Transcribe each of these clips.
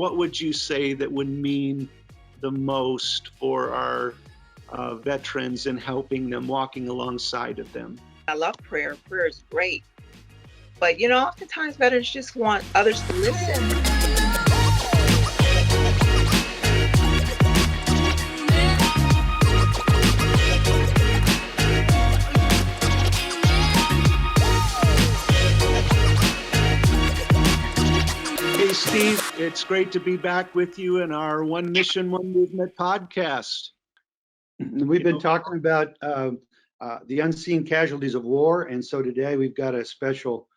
what would you say that would mean the most for our veterans and helping them, walking alongside of them? I love prayer. Prayer is great. But, oftentimes veterans just want others to listen. Hey, Steve, it's great to be back with you in our One Mission, One Movement podcast. We've been talking about the unseen casualties of war, and so today we've got a special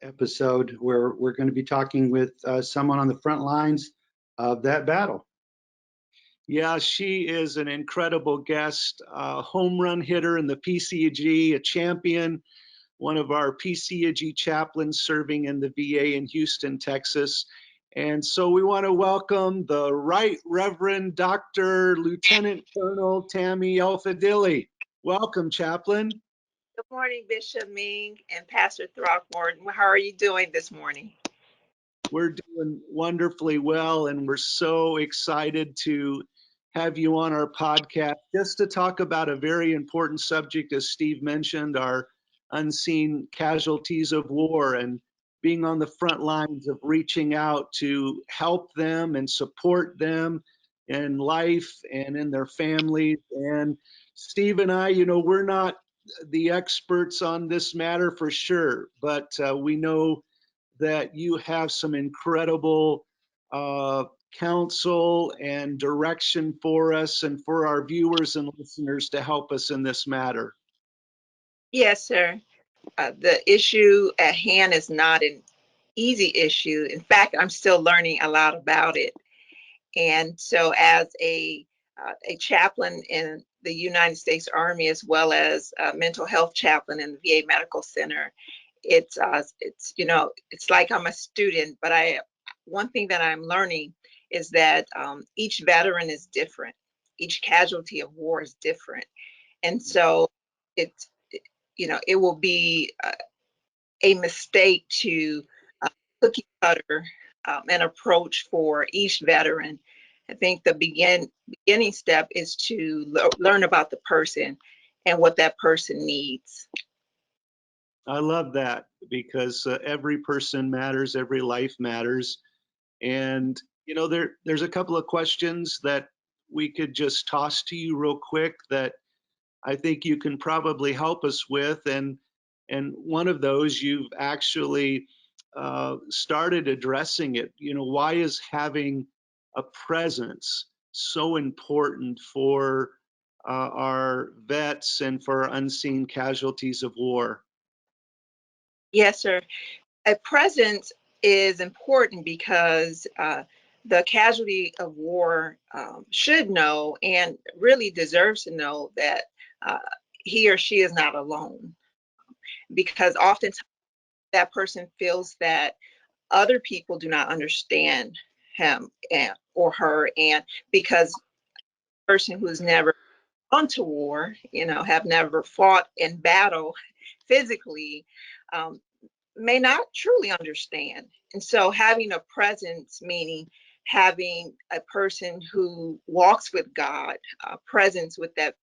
episode where we're going to be talking with someone on the front lines of that battle. Yeah, she is an incredible guest, a home run hitter in the PCAG, a champion, one of our PCAG chaplains serving in the VA in Houston, Texas. And so we want to welcome the Right Reverend Dr. Lieutenant Colonel Tammie Elfadili. Welcome, Chaplain. Good morning, Bishop Ming and Pastor Throckmorton. How are you doing this morning? We're doing wonderfully well, and we're so excited to have you on our podcast just to talk about a very important subject, as Steve mentioned, our unseen casualties of war, and being on the front lines of reaching out to help them and support them in life and in their families. And Steve and I, we're not the experts on this matter for sure, but we know that you have some incredible counsel and direction for us and for our viewers and listeners to help us in this matter. Yes, sir. The issue at hand is not an easy issue. In fact, I'm still learning a lot about it. And so as a chaplain in the United States Army, as well as a mental health chaplain in the VA Medical Center, it's like I'm a student, but one thing that I'm learning is that each veteran is different. Each casualty of war is different. And so it will be a mistake to cookie cutter an approach for each veteran. I think the beginning step is to learn about the person and what that person needs. I love that, because every person matters, every life matters. And, there's a couple of questions that we could just toss to you real quick that I think you can probably help us with. And one of those, you've actually started addressing it. Why is having a presence so important for our vets and for our unseen casualties of war? Yes, sir. A presence is important because the casualty of war should know and really deserves to know that he or she is not alone. Because oftentimes that person feels that other people do not understand him or her, and because the person who's never gone to war, have never fought in battle physically, may not truly understand. And so having a presence, meaning having a person who walks with God, presence with that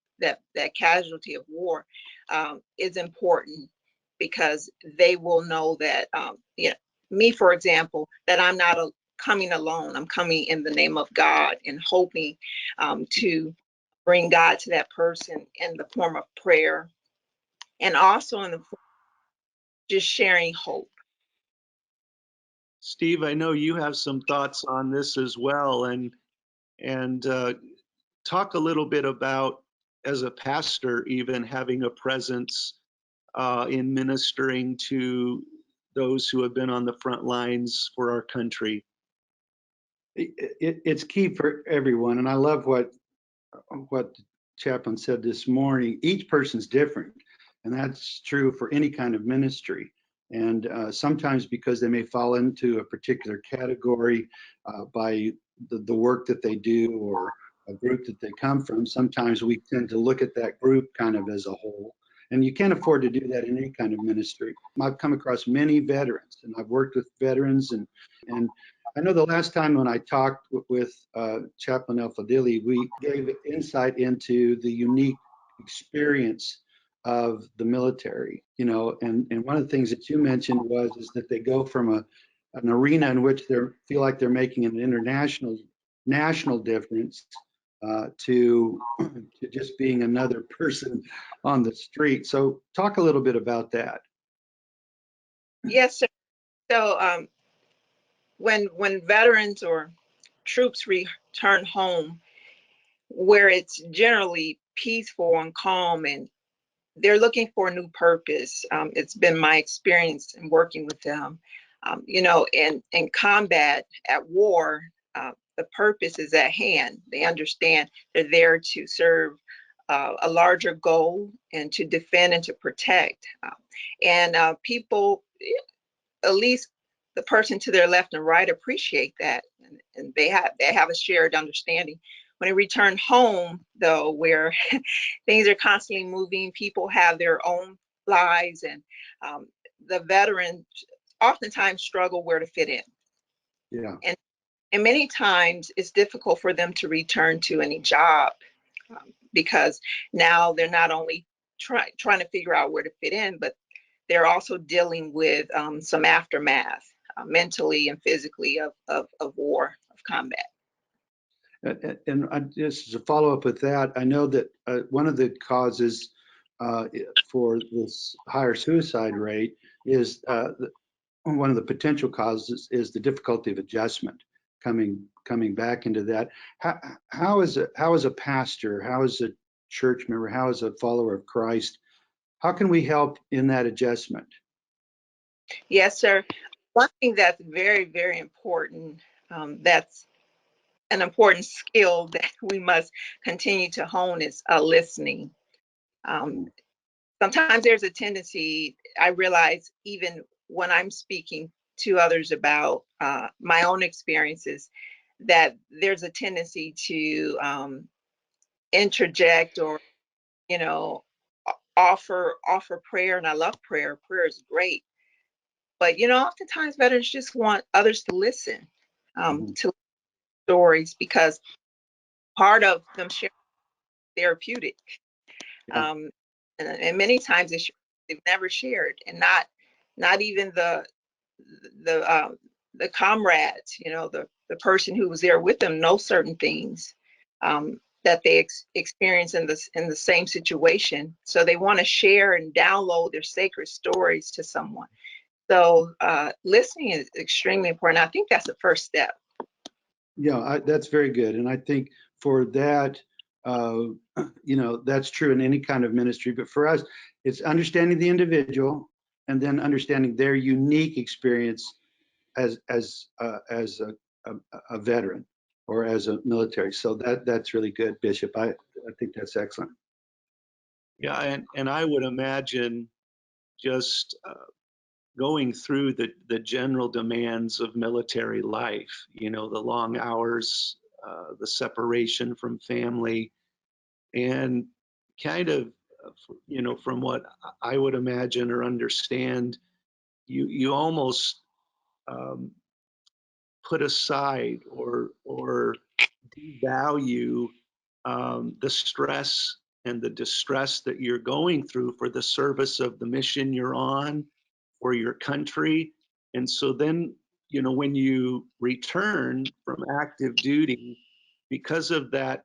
casualty of war, is important, because they will know that, me, for example, that I'm not coming alone. I'm coming in the name of God and hoping to bring God to that person in the form of prayer, and also in the form of just sharing hope. Steve, I know you have some thoughts on this as well, and talk a little bit about, as a pastor, even having a presence in ministering to those who have been on the front lines for our country. It's key for everyone, and I love what the chaplain said this morning. Each person's different, and that's true for any kind of ministry. And sometimes, because they may fall into a particular category by the work that they do or a group that they come from, sometimes we tend to look at that group kind of as a whole. And you can't afford to do that in any kind of ministry. I've come across many veterans, and I've worked with veterans, and I know the last time when I talked with Chaplain Elfadili, we gave insight into the unique experience of the military, you know, and one of the things that you mentioned was is that they go from an arena in which they feel like they're making an national difference to just being another person on the street. So talk a little bit about that. Yes, sir. So when veterans or troops return home, where it's generally peaceful and calm, and they're looking for a new purpose. It's been my experience in working with them. You know, in combat, at war, the purpose is at hand. They understand they're there to serve a larger goal and to defend and to protect. And people, at least the person to their left and right, appreciate that, and they have a shared understanding. When they return home, though, where things are constantly moving, people have their own lives, and the veterans oftentimes struggle where to fit in. Yeah. And many times it's difficult for them to return to any job, because now they're not only trying to figure out where to fit in, but they're also dealing with some aftermath, mentally and physically, of war, of combat. And just as a follow-up with that, I know that one of the causes for this higher suicide rate is one of the potential causes is the difficulty of adjustment coming back into that. How is a pastor, how is a church member, how is a follower of Christ, how can we help in that adjustment? Yes, sir. One thing that's very, very important, that's an important skill that we must continue to hone, is listening. Sometimes there's a tendency, I realize, even when I'm speaking to others about my own experiences, that there's a tendency to interject, or, you know, offer prayer. And I love prayer. Prayer is great. But, you know, oftentimes veterans just want others to listen to stories, because part of them sharing therapeutic. Yeah. And many times they've never shared, and not even the comrades, you know, the person who was there with them, know certain things that they experience in the same situation. So they want to share and download their sacred stories to someone. So listening is extremely important. I think that's the first step. Yeah, that's very good. And I think for that, you know, that's true in any kind of ministry. But for us, it's understanding the individual and then understanding their unique experience as a veteran or as a military. So that's really good, Bishop. I think that's excellent. Yeah, and I would imagine just going through the general demands of military life, you know, the long hours, the separation from family, and kind of, you know, from what I would imagine or understand, you almost put aside or devalue the stress and the distress that you're going through for the service of the mission you're on for your country. And so then, you know, when you return from active duty, because of that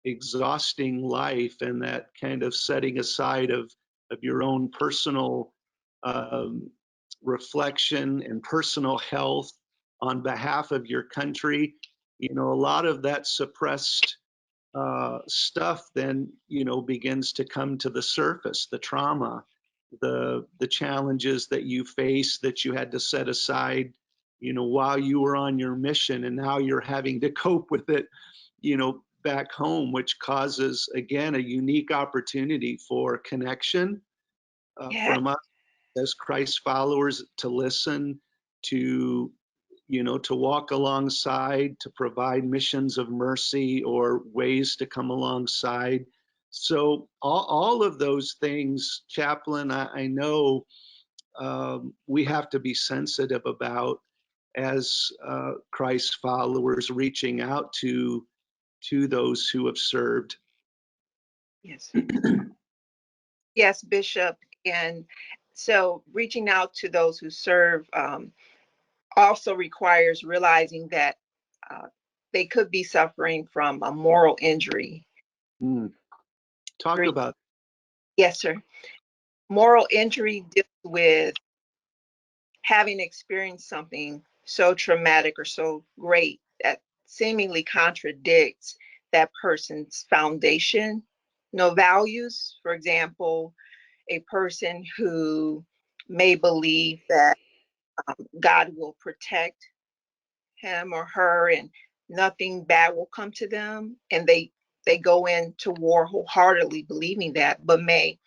exhausting life and that kind of setting aside of your own personal um, reflection and personal health on behalf of your country, you know, a lot of that suppressed stuff then, you know, begins to come to the surface, the trauma, the challenges that you face that you had to set aside, you know, while you were on your mission, and now you're having to cope with it, you know, back home, which causes, again, a unique opportunity for connection Yeah. from us as Christ followers to listen, to, you know, to walk alongside, to provide missions of mercy or ways to come alongside. So all of those things, Chaplain, I know we have to be sensitive about. as Christ followers, reaching out to those who have served. Yes. Yes, Bishop. And so reaching out to those who serve also requires realizing that uh, they could be suffering from a moral injury. Mm. Talk about. Yes, sir. Moral injury deals with having experienced something so traumatic or so great that seemingly contradicts that person's foundation, no values. For example, a person who may believe that God will protect him or her and nothing bad will come to them, and they go into war wholeheartedly believing that, but may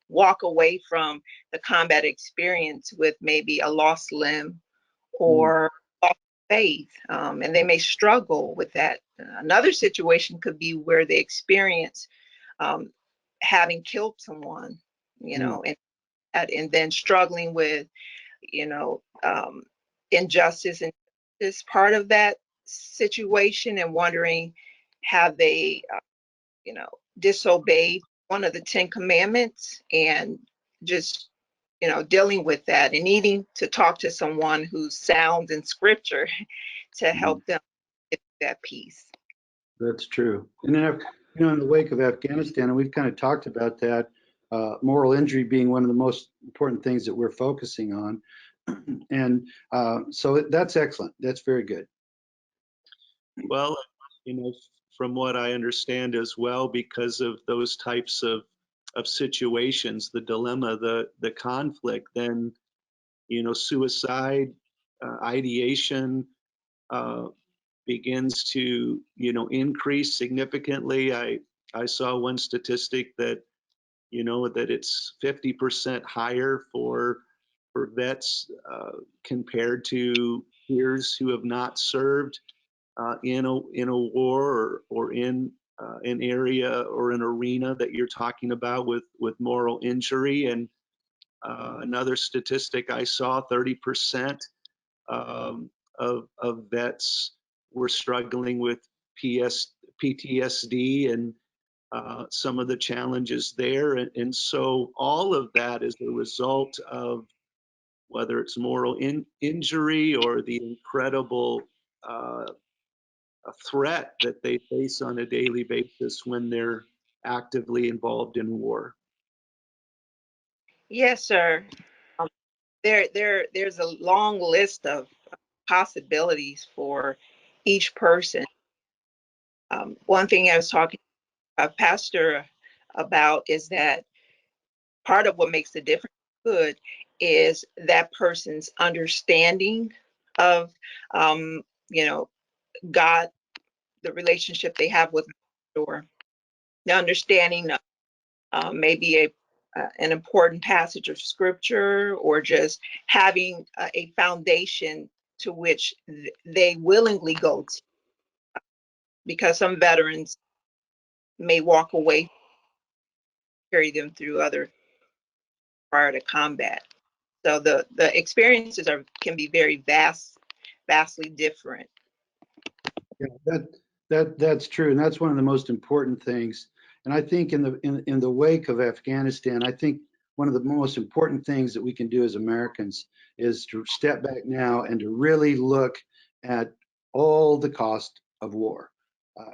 walk away from the combat experience with maybe a lost limb Mm. or lost faith, and they may struggle with that. Another situation could be where they experience um, having killed someone, you Mm. know, and then struggling with, you know, injustice and is part of that situation, and wondering have they, you know, disobeyed one of the 10 Commandments, and just, you know, dealing with that and needing to talk to someone who's sound in scripture to Mhm. help them get that peace. That's true. And then, in the wake of Afghanistan, and we've kind of talked about that, moral injury being one of the most important things that we're focusing on. And so that's excellent. That's very good. Well, from what I understand as well, because of those types of situations, the dilemma, the conflict, then, suicide ideation uh, begins to, increase significantly. I saw one statistic that, that it's 50% higher for vets compared to peers who have not served in a war, or in an area or an arena that you're talking about with moral injury. And another statistic I saw, 30% of vets were struggling with PTSD and some of the challenges there. And so all of that is a result of whether it's moral injury or the incredible a threat that they face on a daily basis when they're actively involved in war. Yes, sir. Um, there's a long list of possibilities for each person. One thing I was talking to a pastor about is that part of what makes the difference good is that person's understanding of, you know, God, the relationship they have with God, or the understanding of maybe an important passage of scripture, or just having a foundation to which they willingly go to, because some veterans may walk away, carry them through other prior to combat. So the experiences can be very vastly different. Yeah, that's true, and that's one of the most important things. And I think in the wake of Afghanistan, I think one of the most important things that we can do as Americans is to step back now and to really look at all the cost of war.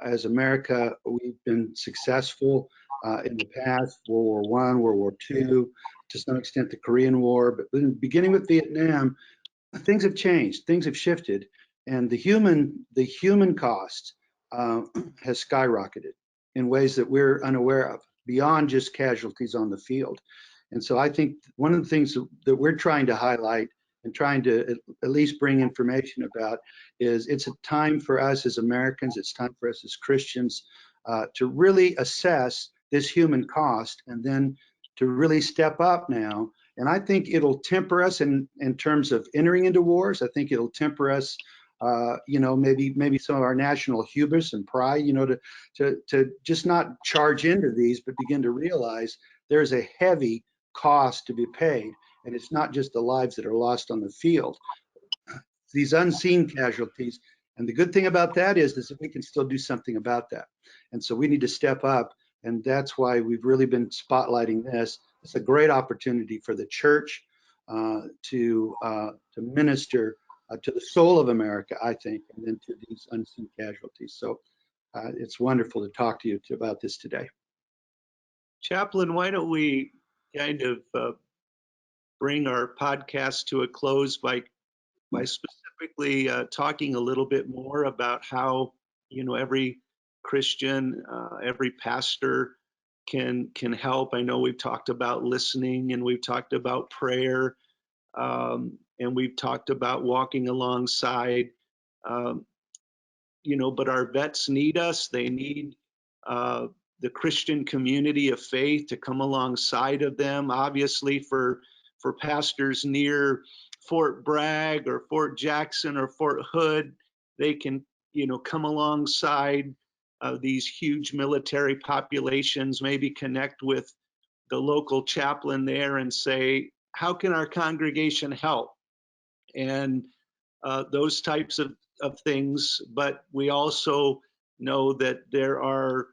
As America, we've been successful in the past, World War I, World War II, to some extent the Korean War, but beginning with Vietnam, things have changed, things have shifted, and the human cost uh, has skyrocketed in ways that we're unaware of, beyond just casualties on the field. And so I think one of the things that we're trying to highlight and trying to at least bring information about is it's a time for us as Americans, it's time for us as Christians to really assess this human cost, and then to really step up now. And I think it'll temper us in terms of entering into wars. I think it'll temper us, maybe some of our national hubris and pride, to just not charge into these, but begin to realize there's a heavy cost to be paid. And it's not just the lives that are lost on the field. these unseen casualties. And the good thing about that is that we can still do something about that. And so we need to step up. And that's why we've really been spotlighting this. It's a great opportunity for the church to minister to the soul of America, I think, and then to these unseen casualties. So it's wonderful to talk to you about this today. Chaplain, why don't we kind of bring our podcast to a close by specifically talking a little bit more about how, you know, every Christian, every pastor can help. I know we've talked about listening, and we've talked about prayer, and we've talked about walking alongside. Um, you know, but our vets need us. They need the Christian community of faith to come alongside of them. Obviously, for pastors near Fort Bragg or Fort Jackson or Fort Hood, they can, you know, come alongside these huge military populations, maybe connect with the local chaplain there and say, how can our congregation help? And those types of things. But we also know that there are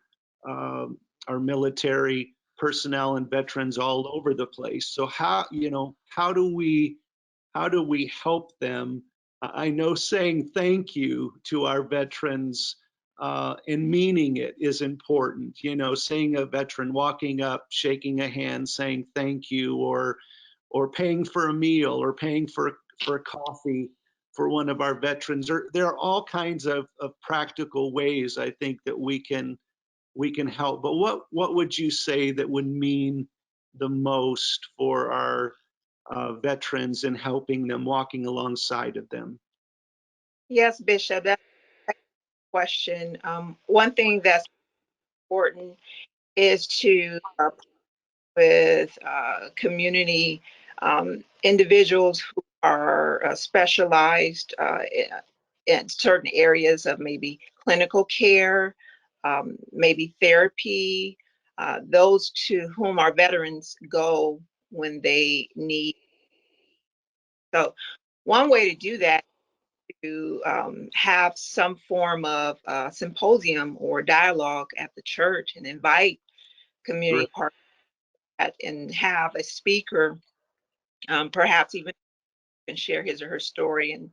our military personnel and veterans all over the place. So how, you know, how do we help them? I know saying thank you to our veterans and meaning it is important. You know, seeing a veteran walking up, shaking a hand, saying thank you, or paying for a meal, or paying for a coffee for one of our veterans. There are all kinds of practical ways, I think, that we can help. But what would you say that would mean the most for our veterans and helping them, walking alongside of them? Yes, Bishop, that's a question. One thing that's important is to with community individuals who are specialized in certain areas of maybe clinical care, maybe therapy, those to whom our veterans go when they need. So, one way to do that is to have some form of symposium or dialogue at the church and invite community Great. partners and have a speaker, perhaps even can share his or her story and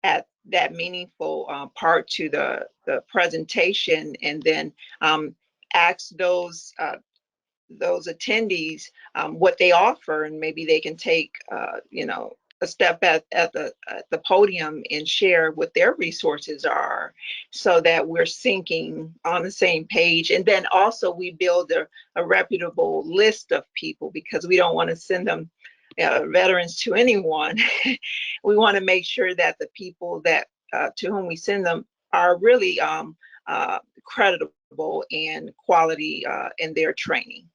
add that meaningful part to the presentation, and then ask those attendees what they offer, and maybe they can take a step at the podium and share what their resources are, so that we're syncing on the same page. And then also we build a reputable list of people, because we don't want to send them veterans to anyone. We want to make sure that the people that to whom we send them are really creditable and quality in their training.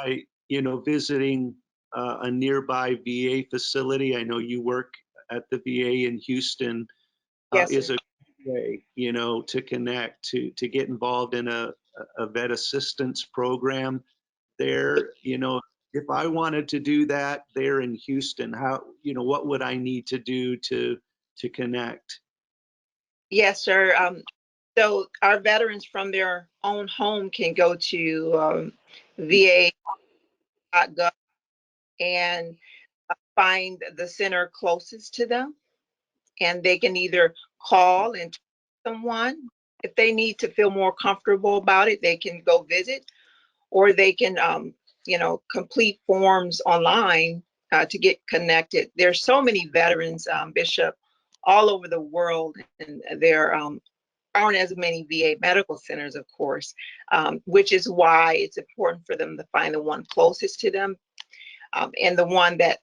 By, you know, visiting a nearby VA facility, I know you work at the VA in Houston, Yes, is sir. a way, you know, to connect, to get involved in a vet assistance program there. You know, if I wanted to do that there in Houston, how, you know, what would I need to do to connect? Yes, sir. So our veterans from their own home can go to va.gov and find the center closest to them, and they can either call and talk to someone. If they need to feel more comfortable about it, they can go visit, or they can complete forms online to get connected. There's so many veterans, Bishop, all over the world, and there aren't as many VA medical centers, of course, which is why it's important for them to find the one closest to them, and the one that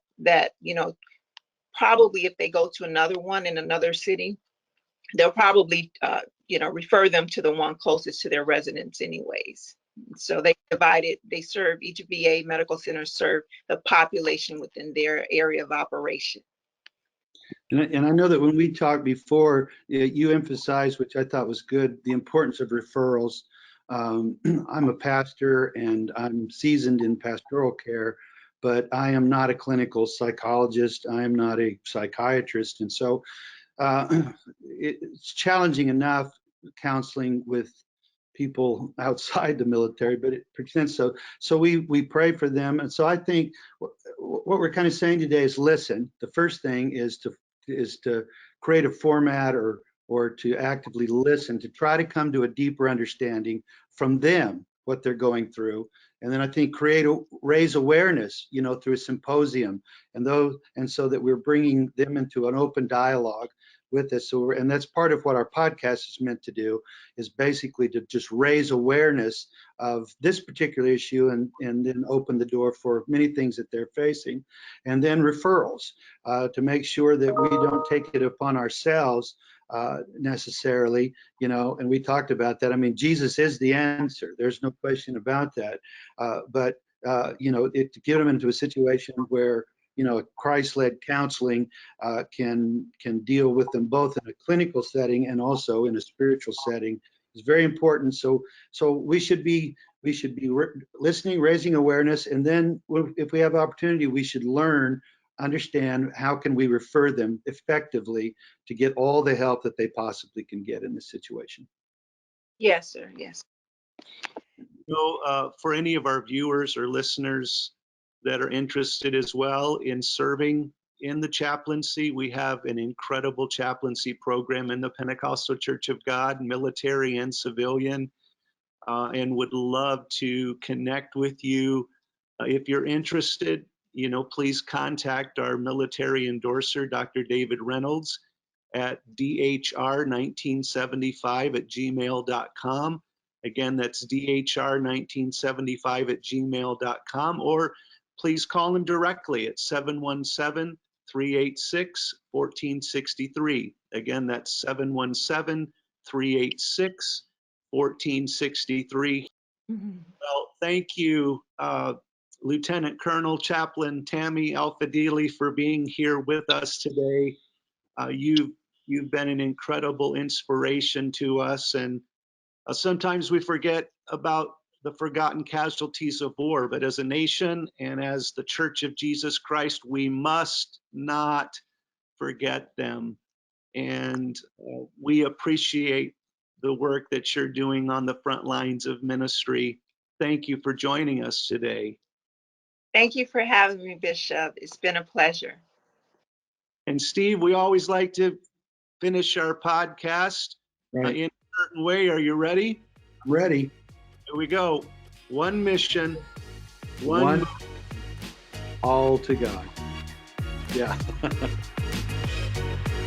probably if they go to another one in another city, they'll probably refer them to the one closest to their residence anyways. So they divide it, they serve, each VA medical center serve the population within their area of operation. And I know that when we talked before, you emphasized, which I thought was good, the importance of referrals. I'm a pastor and I'm seasoned in pastoral care, but I am not a clinical psychologist. I am not a psychiatrist. And so it's challenging enough counseling with people outside the military, but it presents so we pray for them. And so I think what we're kind of saying today is listen. The first thing is to create a format or to actively listen, to try to come to a deeper understanding from them what they're going through. And then I think raise awareness, through a symposium and so that we're bringing them into an open dialogue with us. And that's part of what our podcast is meant to do, is basically to just raise awareness of this particular issue and then open the door for many things that they're facing. And then referrals, to make sure that we don't take it upon ourselves necessarily, and we talked about that. I mean, Jesus is the answer. There's no question about that. But to get them into a situation where Christ-led counseling can deal with them both in a clinical setting and also in a spiritual setting is very important. So we should be listening, raising awareness, and then if we have opportunity, we should understand how can we refer them effectively to get all the help that they possibly can get in this situation. Yes, sir. Yes. For any of our viewers or listeners that are interested as well in serving in the chaplaincy, we have an incredible chaplaincy program in the Pentecostal Church of God, military and civilian, and would love to connect with you. If you're interested, please contact our military endorser, Dr. David Reynolds, at dhr1975@gmail.com. Again, that's dhr1975@gmail.com, or please call him directly at 717-386-1463. Again, that's 717-386-1463. Well, thank you, Lieutenant Colonel Chaplain Tammie Elfadili, for being here with us today. You've been an incredible inspiration to us, and sometimes we forget about the forgotten casualties of war, but as a nation and as the Church of Jesus Christ, we must not forget them. And we appreciate the work that you're doing on the front lines of ministry. Thank you for joining us today. Thank you for having me, Bishop. It's been a pleasure. And Steve, we always like to finish our podcast in a certain way. Are you ready? Ready. Here we go. One mission, one all to God. Yeah.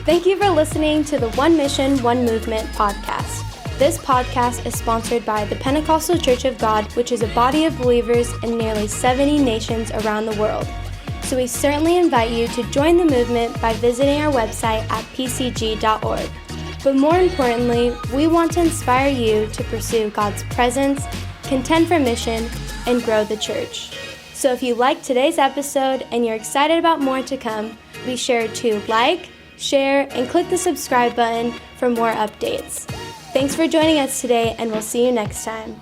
Thank you for listening to the One Mission, One Movement podcast. This podcast is sponsored by the Pentecostal Church of God, which is a body of believers in nearly 70 nations around the world. So we certainly invite you to join the movement by visiting our website at pcg.org. But more importantly, we want to inspire you to pursue God's presence, contend for mission, and grow the church. So if you liked today's episode and you're excited about more to come, be sure to like, share, and click the subscribe button for more updates. Thanks for joining us today, and we'll see you next time.